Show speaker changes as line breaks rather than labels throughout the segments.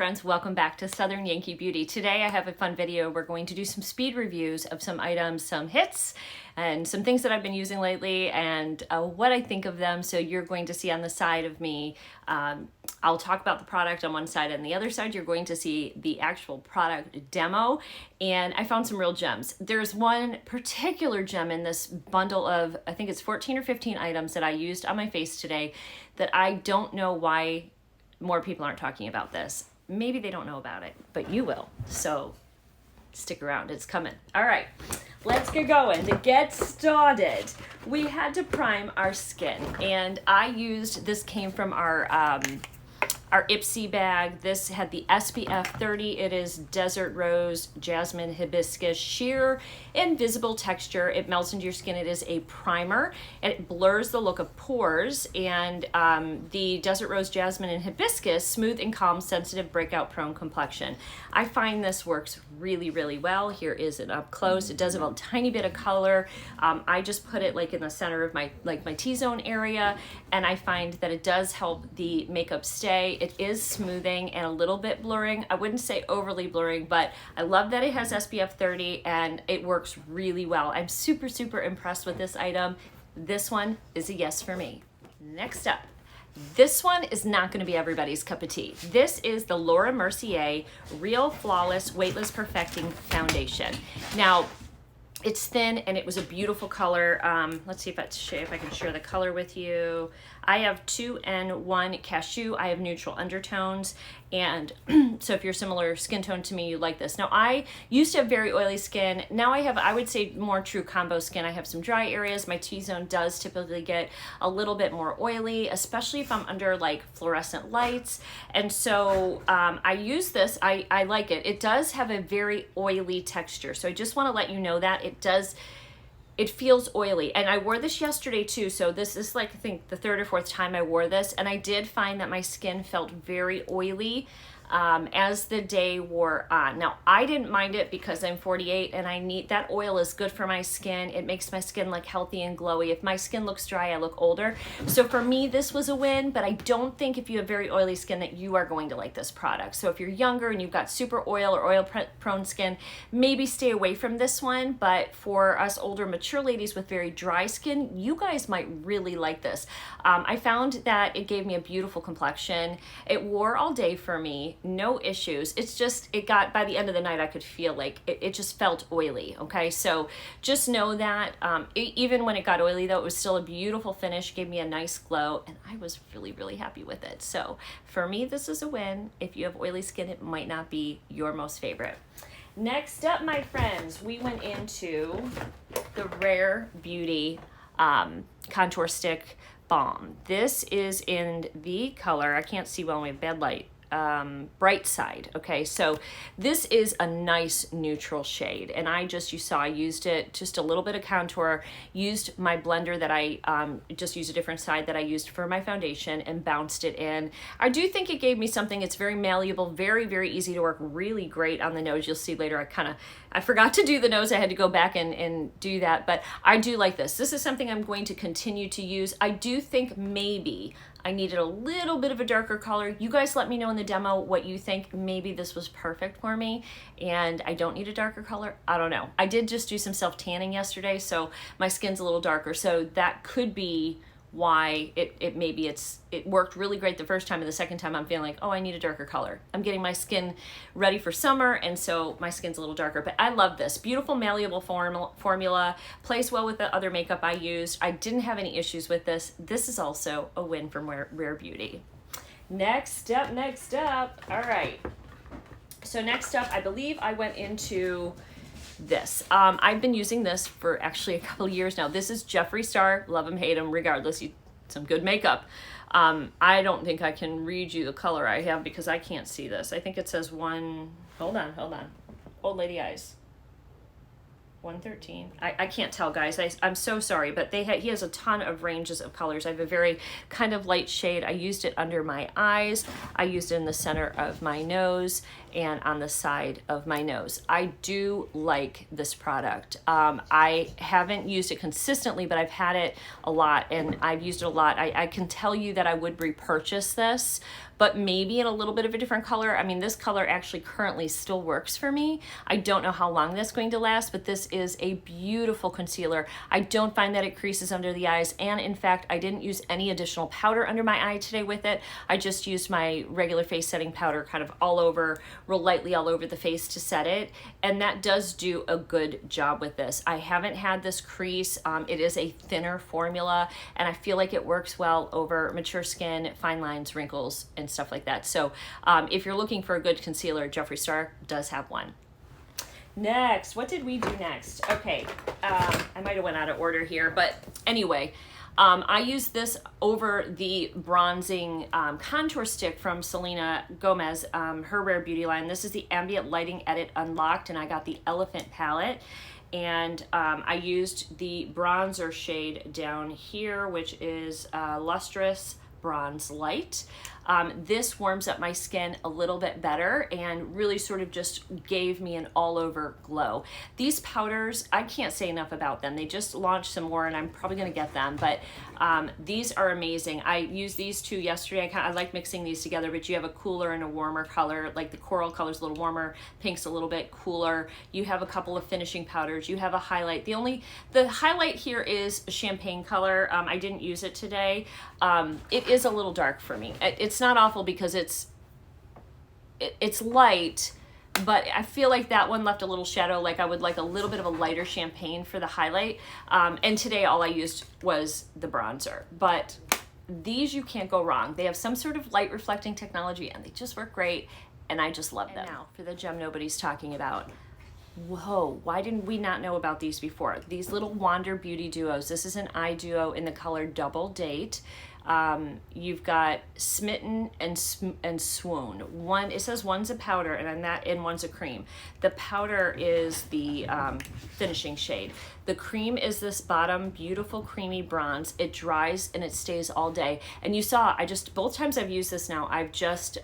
friends, welcome back to Southern Yankee Beauty. Today I have a fun video. We're going to do some speed reviews of some items, some hits, and some things that I've been using lately and what I think of them. So you're going to see on the side of me, I'll talk about the product on one side, and the other side you're going to see the actual product demo. And I found some real gems. There's one particular gem in this bundle of, I think it's 14 or 15 items that I used on my face today that I don't know why more people aren't talking about this. Maybe they don't know about it, but you will. So stick around, it's coming. All right, let's get going. To get started, we had to prime our skin, and I used, this came from our Ipsy bag. This had the SPF 30. It is Desert Rose, Jasmine, Hibiscus, Sheer, Invisible Texture. It melts into your skin. It is a primer, and it blurs the look of pores. And the Desert Rose, Jasmine, and Hibiscus, smooth and calm, sensitive, breakout prone complexion. I find this works really, really well. Here is it up close. It does have a tiny bit of color. I just put it like in the center of my T-zone area, and I find that it does help the makeup stay. It is smoothing and a little bit blurring. I wouldn't say overly blurring, but I love that it has SPF 30 and it works really well. I'm super, super impressed with this item. This one is a yes for me. Next up, this one is not going to be everybody's cup of tea. This is the Laura Mercier Real Flawless Weightless Perfecting Foundation. Now, it's thin and it was a beautiful color. Let's see if I can share the color with you. I have 2N1 Cashew. I have neutral undertones. And so if you're similar skin tone to me, you like this. Now, I used to have very oily skin. Now I have, I would say, more true combo skin. I have some dry areas. My T-zone does typically get a little bit more oily, especially if I'm under like fluorescent lights. And so I use this. I like it. It does have a very oily texture. So I just want to let you know that it feels oily. And I wore this yesterday too. So this is like, I think the third or fourth time I wore this. And I did find that my skin felt very oily as the day wore on. Now, I didn't mind it because I'm 48 and I need, that oil is good for my skin. It makes my skin look healthy and glowy. If my skin looks dry, I look older. So for me, this was a win, but I don't think if you have very oily skin that you are going to like this product. So if you're younger and you've got super oil or oil prone skin, maybe stay away from this one. But for us older, mature ladies with very dry skin, you guys might really like this. I found that it gave me a beautiful complexion. It wore all day for me. No issues. It's just, it got, by the end of the night, I could feel like it just felt oily. Okay. So just know that even when it got oily though, it was still a beautiful finish, gave me a nice glow, and I was really, really happy with it. So for me, this is a win. If you have oily skin, it might not be your most favorite. Next up, my friends, we went into the Rare Beauty Contour Stick Balm. This is in the color, I can't see well in my bed light, Bright Side. Okay, so this is a nice neutral shade, and I used it, just a little bit of contour, used my blender that I just used a different side that I used for my foundation and bounced it in. I do think it gave me something. It's very malleable, very, very easy to work, really great on the nose. You'll see later I forgot to do the nose. I had to go back and do that, but I do like this. This is something I'm going to continue to use. I do think maybe I needed a little bit of a darker color. You guys let me know in the demo what you think. Maybe this was perfect for me and I don't need a darker color. I don't know. I did just do some self-tanning yesterday, so my skin's a little darker. So that could be why it worked really great the first time, and the second time I'm feeling like, oh, I need a darker color. I'm getting my skin ready for summer, and so my skin's a little darker. But I love this. Beautiful malleable formula, plays well with the other makeup I used. I didn't have any issues with this. This is also a win from Rare Beauty. Next up. All right. So next up, I believe I went into this. I've been using this for actually a couple years now. This is Jeffree Star. Love him, hate him, regardless. Some good makeup. I don't think I can read you the color I have because I can't see this. I think it says one, hold on. Old lady eyes. 113. I can't tell, guys. I'm so sorry, but he has a ton of ranges of colors. I have a very kind of light shade. I used it under my eyes. I used it in the center of my nose. and on the side of my nose. I do like this product. I haven't used it consistently, but I've had it a lot and I've used it a lot. I can tell you that I would repurchase this, but maybe in a little bit of a different color. I mean, this color actually currently still works for me. I don't know how long that's going to last, but this is a beautiful concealer. I don't find that it creases under the eyes, and in fact, I didn't use any additional powder under my eye today with it. I just used my regular face setting powder kind of all over, real lightly all over the face to set it, and that does do a good job with this. I haven't had this crease. It is a thinner formula, and I feel like it works well over mature skin, fine lines, wrinkles, and stuff like that. So if you're looking for a good concealer, Jeffree Star does have one. Next, what did we do next? Okay, I might have went out of order here, but anyway, I use this over the bronzing contour stick from Selena Gomez, her Rare Beauty line. This is the Ambient Lighting Edit Unlocked, and I got the Elephant palette. And I used the bronzer shade down here, which is Lustrous Bronze Light. This warms up my skin a little bit better and really sort of just gave me an all-over glow. These powders, I can't say enough about them. They just launched some more and I'm probably gonna get them, but these are amazing. I used these two yesterday. I like mixing these together, but you have a cooler and a warmer color. Like the coral color's a little warmer, pink's a little bit cooler. You have a couple of finishing powders. You have a highlight. The highlight here is a champagne color. I didn't use it today. It is a little dark for me. It's not awful because it's light, but I feel like that one left a little shadow. Like I would like a little bit of a lighter champagne for the highlight. And today all I used was the bronzer, but these you can't go wrong. They have some sort of light reflecting technology and they just work great. And I just love them. And now for the gem nobody's talking about. Whoa, why didn't we not know about these before? These little Wander Beauty duos. This is an eye duo in the color Double Date. You've got Smitten and Swoon. It says one's a powder and one's a cream. The powder is the finishing shade. The cream is this bottom beautiful creamy bronze. It dries and it stays all day. And you saw, both times I've used this now, I've just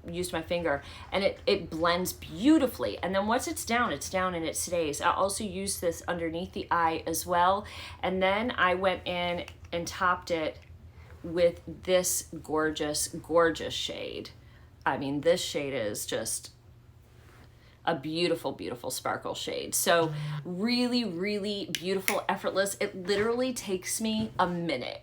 used my finger and it blends beautifully, and then once it's down and it stays. I also use this underneath the eye as well, and then I went in and topped it with this gorgeous shade. I mean, this shade is just a beautiful sparkle shade. So really beautiful, effortless. It literally takes me a minute,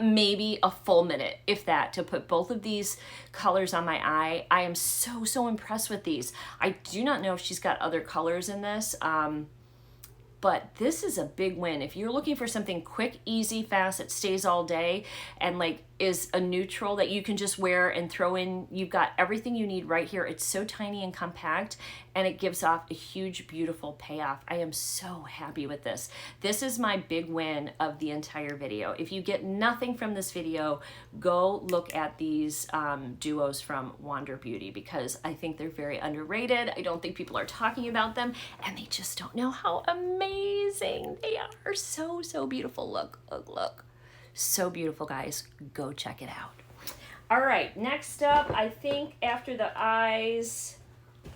maybe a full minute, if that, to put both of these colors on my eye. I am so impressed with these. I do not know if she's got other colors in this, but this is a big win. If you're looking for something quick, easy, fast, that stays all day, and like is a neutral that you can just wear and throw in, you've got everything you need right here. It's so tiny and compact, and it gives off a huge, beautiful payoff. I am so happy with this. This is my big win of the entire video. If you get nothing from this video, go look at these duos from Wander Beauty, because I think they're very underrated. I don't think people are talking about them, and they just don't know how amazing they are. So beautiful. Look. So beautiful, guys. Go check it out. All right, next up, I think after the eyes,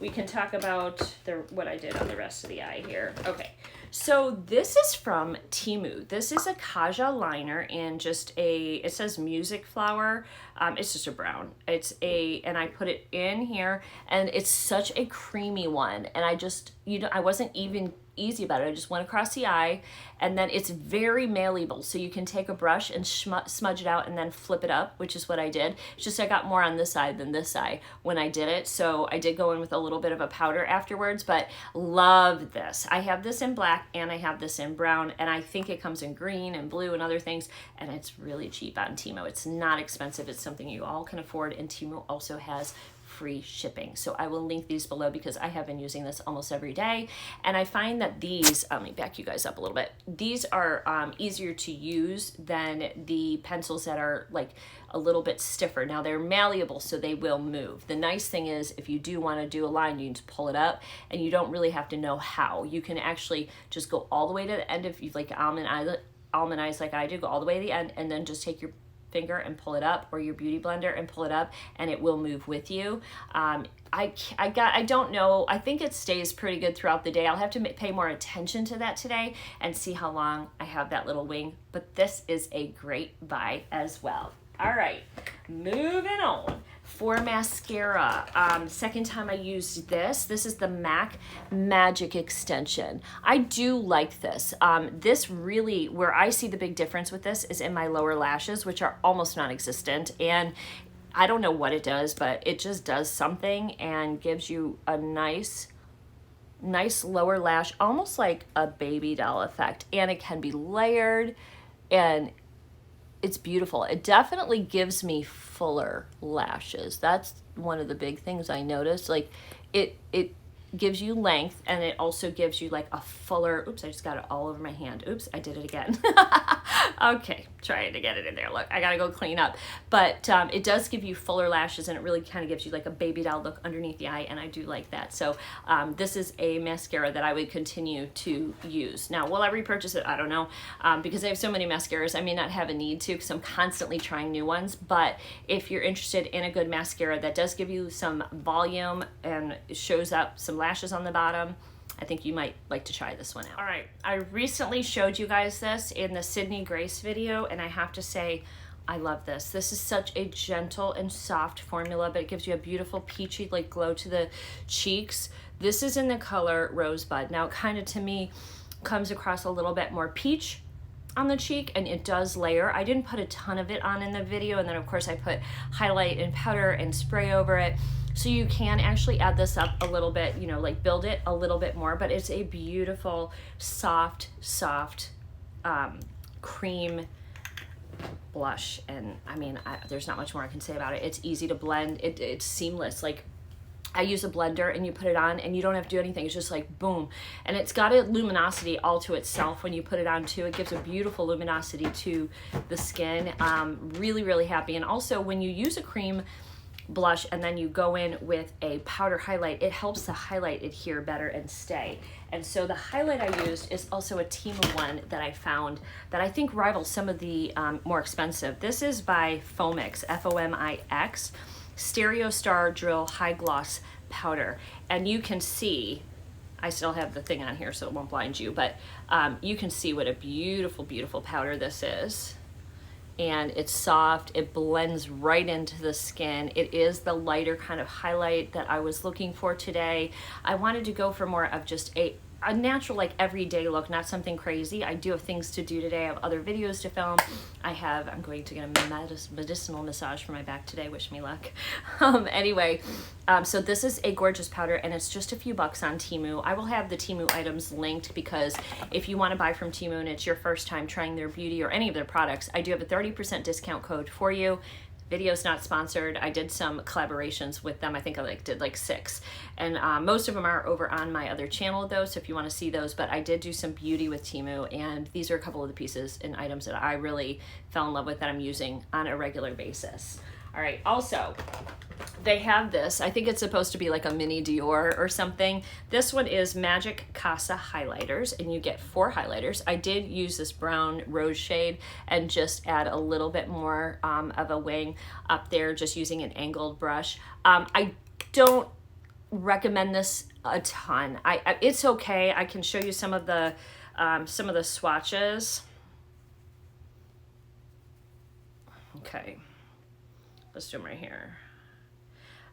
we can talk about what I did on the rest of the eye here. Okay, so this is from Temu. This is a casa liner in just it says Music Flower. It's just a brown. And I put it in here, and it's such a creamy one. And I wasn't even easy about it. I just went across the eye, and then it's very malleable, so you can take a brush and smudge it out and then flip it up, which is what I did. It's just I got more on this side than this side when I did it, so I did go in with a little bit of a powder afterwards, but love this. I have this in black and I have this in brown, and I think it comes in green and blue and other things, and it's really cheap on Temu. It's not expensive. It's something you all can afford, and Temu also has free shipping. So I will link these below because I have been using this almost every day. And I find that these, let me back you guys up a little bit. These are easier to use than the pencils that are like a little bit stiffer. Now they're malleable, so they will move. The nice thing is if you do want to do a line, you can just pull it up and you don't really have to know how. You can actually just go all the way to the end if you've like almond eyes like I do, go all the way to the end and then just take your finger and pull it up, or your beauty blender and pull it up, and it will move with you. I don't know, I think it stays pretty good throughout the day. I'll have to pay more attention to that today and see how long I have that little wing, but this is a great buy as well. All right, moving on. For mascara, second time I used this. This is the MAC Magic Extension. I do like this. This really, where I see the big difference with this is in my lower lashes, which are almost non-existent. And I don't know what it does, but it just does something and gives you a nice lower lash, almost like a baby doll effect. And it can be layered, and it's beautiful. It definitely gives me fuller lashes. That's one of the big things I noticed. Like it gives you length, and it also gives you like a fuller, oops, I just got it all over my hand. Oops, I did it again. Okay, trying to get it in there. Look, I gotta go clean up. But it does give you fuller lashes, and it really kind of gives you like a baby doll look underneath the eye, and I do like that. So this is a mascara that I would continue to use. Now, will I repurchase it? I don't know, because I have so many mascaras, I may not have a need to, because I'm constantly trying new ones. But if you're interested in a good mascara that does give you some volume and shows up some lashes on the bottom, I think you might like to try this one out. All right, I recently showed you guys this in the Sydney Grace video, and I have to say, I love this. This is such a gentle and soft formula, but it gives you a beautiful peachy like glow to the cheeks. This is in the color Rosebud. Now, it kind of, to me, comes across a little bit more peach on the cheek, and it does layer. I didn't put a ton of it on in the video, and then of course I put highlight and powder and spray over it. So you can actually add this up a little bit, you know, like build it a little bit more, but it's a beautiful, soft cream blush. And I mean, there's not much more I can say about it. It's easy to blend. It's seamless. Like, I use a blender and you put it on and you don't have to do anything. It's just like boom. And it's got a luminosity all to itself when you put it on too. It gives a beautiful luminosity to the skin. Really, really happy. And also when you use a cream blush and then you go in with a powder highlight, it helps the highlight adhere better and stay. And so the highlight I used is also a Temu one that I found that I think rivals some of the more expensive. This is by Fomix, F-O-M-I-X, Stereo Star Drill High Gloss Powder. And you can see, I still have the thing on here so it won't blind you, but you can see what a beautiful, beautiful powder this is. And it's soft, it blends right into the skin. It is the lighter kind of highlight that I was looking for today. I wanted to go for more of just a natural, like everyday look, not something crazy. I do have things to do today. I have other videos to film. I'm going to get a medicinal massage for my back today. Wish me luck. Anyway, so this is a gorgeous powder, and it's just a few bucks on Temu. I will have the Temu items linked, because if you want to buy from Temu and it's your first time trying their beauty or any of their products, I do have a 30% discount code for you. Video's not sponsored. I did some collaborations with them. I think I did like 6. And most of them are over on my other channel though, so if you want to see those. But I did do some beauty with Temu, and these are a couple of the pieces and items that I really fell in love with that I'm using on a regular basis. All right, also, they have this, I think it's supposed to be like a mini Dior or something. This one is Magic Casa highlighters, and you get 4 highlighters. I did use this brown rose shade and just add a little bit more of a wing up there, just using an angled brush. I don't recommend this a ton. It's okay. I can show you some of the swatches. Okay. Let's do them right here.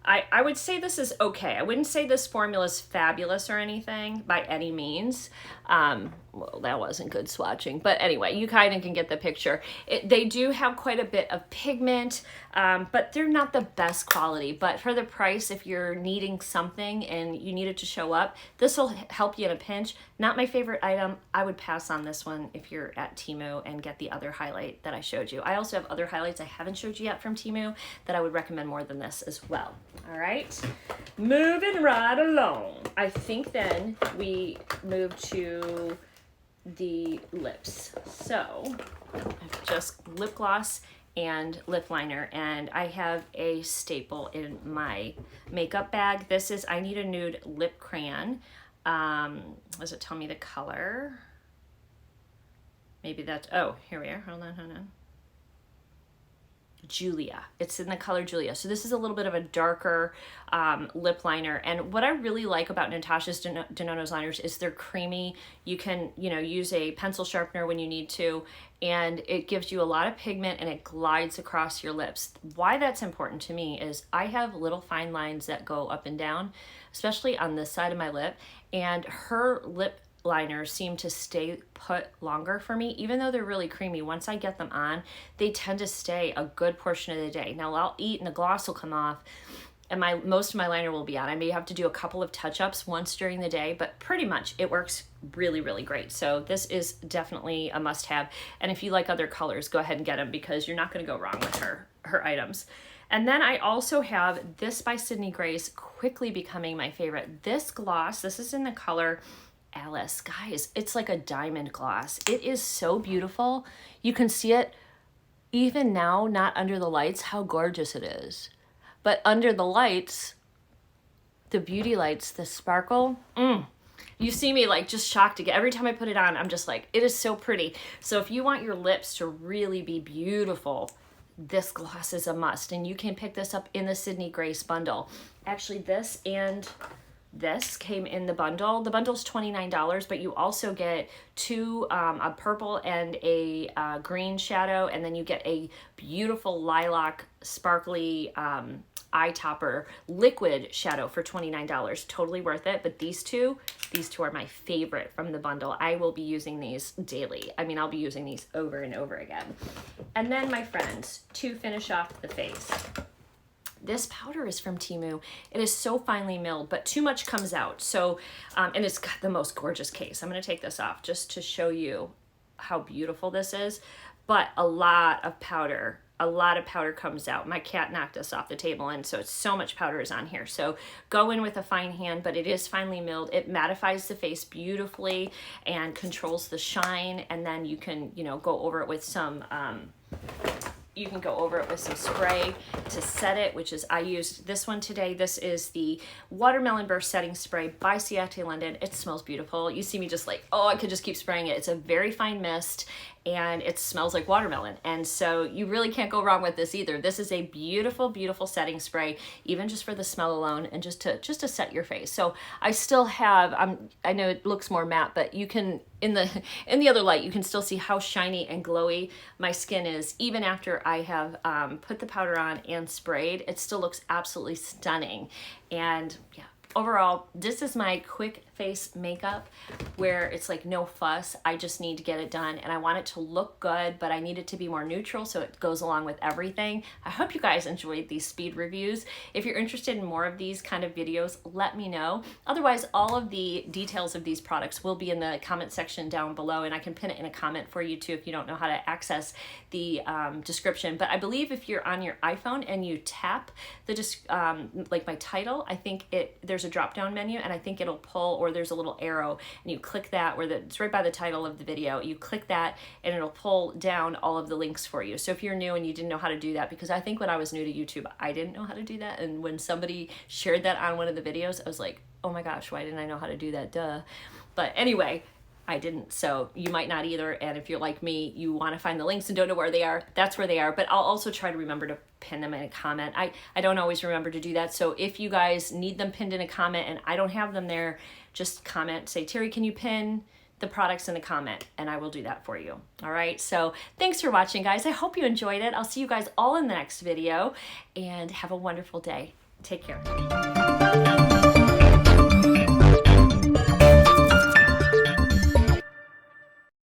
I would say this is okay. I wouldn't say this formula is fabulous or anything by any means. Well, that wasn't good swatching, but anyway, you kind of can get the picture. They do have quite a bit of pigment, but they're not the best quality. But for the price, if you're needing something and you need it to show up, this will help you in a pinch. Not my favorite item. I would pass on this one if you're at Temu and get the other highlight that I showed you. I also have other highlights I haven't showed you yet from Temu that I would recommend more than this as well. All right, moving right along. I think then we move to the lips. So I've just lip gloss and lip liner, and I have a staple in my makeup bag. This is I Need a Nude lip crayon. Does it tell me the color? Maybe that's, oh, here we are. Hold on. Julia. It's in the color Julia. So this is a little bit of a darker lip liner. And what I really like about Natasha's Denona's liners is they're creamy. You can, you know, use a pencil sharpener when you need to, and it gives you a lot of pigment and it glides across your lips. Why that's important to me is I have little fine lines that go up and down, especially on this side of my lip, and her lip liners seem to stay put longer for me, even though they're really creamy. Once I get them on, they tend to stay a good portion of the day. Now I'll eat and the gloss will come off and most of my liner will be on. I may have to do a couple of touch-ups once during the day, but pretty much it works really, really great. So this is definitely a must-have. And if you like other colors, go ahead and get them because you're not going to go wrong with her items. And then I also have this by Sydney Grace, quickly becoming my favorite. This gloss, this is in the color Alice. Guys, it's like a diamond gloss. It is so beautiful. You can see it even now, not under the lights, how gorgeous it is. But under the lights, the beauty lights, the sparkle, you see me like just shocked again. Every time I put it on, I'm just like, it is so pretty. So if you want your lips to really be beautiful, this gloss is a must. And you can pick this up in the Sydney Grace bundle. Actually, this and this came in the bundle. The bundle's $29, but you also get a purple and a green shadow, and then you get a beautiful lilac sparkly eye topper liquid shadow for $29. Totally worth it. But these two are my favorite from the bundle. I will be using these daily. I mean, I'll be using these over and over again. And then, my friends, to finish off the face, this powder is from Temu. It is so finely milled, but too much comes out. So, and it's got the most gorgeous case. I'm going to take this off just to show you how beautiful this is. But a lot of powder comes out. My cat knocked us off the table, and so it's so much powder is on here. So go in with a fine hand, but it is finely milled. It mattifies the face beautifully and controls the shine. And then you can, you know, go over it with some spray to set it, which is, I used this one today. This is the Watermelon Burst Setting Spray by Ciate London. It smells beautiful. You see me just like, oh, I could just keep spraying it. It's a very fine mist and it smells like watermelon. And so you really can't go wrong with this either. This is a beautiful, beautiful setting spray, even just for the smell alone and just to set your face. So I still have, I know it looks more matte, but you can, in the other light, you can still see how shiny and glowy my skin is. Even after I have put the powder on and sprayed, it still looks absolutely stunning. And yeah, overall, this is my quick face makeup where it's like no fuss. I just need to get it done and I want it to look good, but I need it to be more neutral so it goes along with everything. I hope you guys enjoyed these speed reviews. If you're interested in more of these kind of videos, let me know. Otherwise, all of the details of these products will be in the comment section down below, and I can pin it in a comment for you too if you don't know how to access the description. But I believe if you're on your iPhone and you tap the like my title, I think there's a drop down menu and I think it'll pull, or there's a little arrow and you click that where it's right by the title of the video. You click that and it'll pull down all of the links for you. So if you're new and you didn't know how to do that, because I think when I was new to YouTube, I didn't know how to do that. And when somebody shared that on one of the videos, I was like, oh my gosh, why didn't I know how to do that? Duh. But anyway, I didn't, so you might not either. And if you're like me, you want to find the links and don't know where they are, that's where they are. But I'll also try to remember to pin them in a comment. I don't always remember to do that. So if you guys need them pinned in a comment and I don't have them there, just comment, say, Terry, can you pin the products in the comment? And I will do that for you. All right, so thanks for watching, guys. I hope you enjoyed it. I'll see you guys all in the next video and have a wonderful day. Take care.